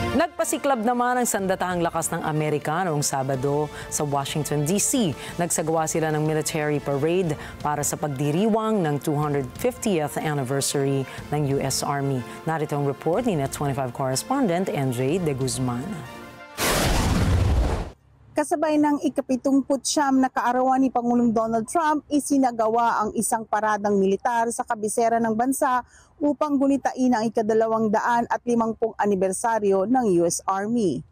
Nagpasiklab naman ang sandatahang lakas ng Amerika noong Sabado sa Washington, D.C. Nagsagawa sila ng military parade para sa pagdiriwang ng 250th anniversary ng U.S. Army. Narito ang report ni Net25 correspondent NJ De Guzman. Kasabay ng ika-79 na kaarawan ni Pangulong Donald Trump, isinagawa ang isang paradang militar sa kabisera ng bansa upang gunitain ang ika-250 anibersaryo ng US Army.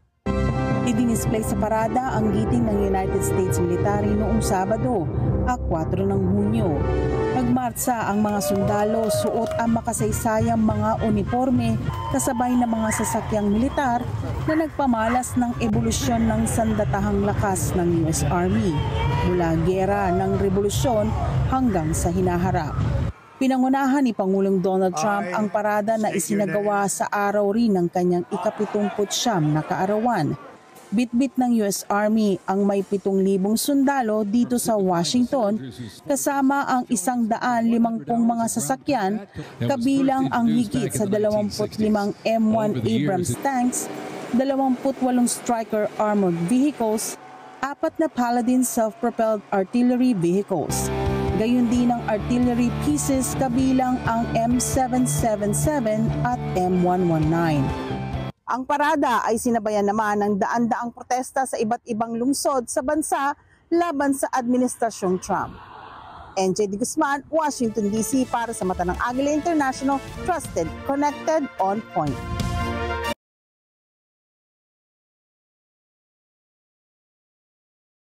Idinisplay sa parada ang giting ng United States Military noong Sabado, 4 ng Hunyo. Nagmartsa ang mga sundalo, suot ang makasaysayang mga uniforme kasabay ng mga sasakyang militar na nagpamalas ng ebolusyon ng sandatahang lakas ng US Army mula giyera ng rebolusyon hanggang sa hinaharap. Pinangunahan ni Pangulong Donald Trump ang parada na isinagawa sa araw rin ng kanyang ika-79 na kaarawan. Bitbit ng US Army ang may 7,000 sundalo dito sa Washington kasama ang 150 mga sasakyan kabilang ang higit sa 25 M1 Abrams tanks, 28 Stryker armored vehicles, 4 na Paladin self-propelled artillery vehicles. Gayon din ang artillery pieces kabilang ang M777 at M119. Ang parada ay sinabayan naman ng daan-daang protesta sa iba't ibang lungsod sa bansa laban sa Administrasyong Trump. NJ De Guzman, Washington, D.C. para sa Mata ng Agila International, Trusted, Connected, On Point.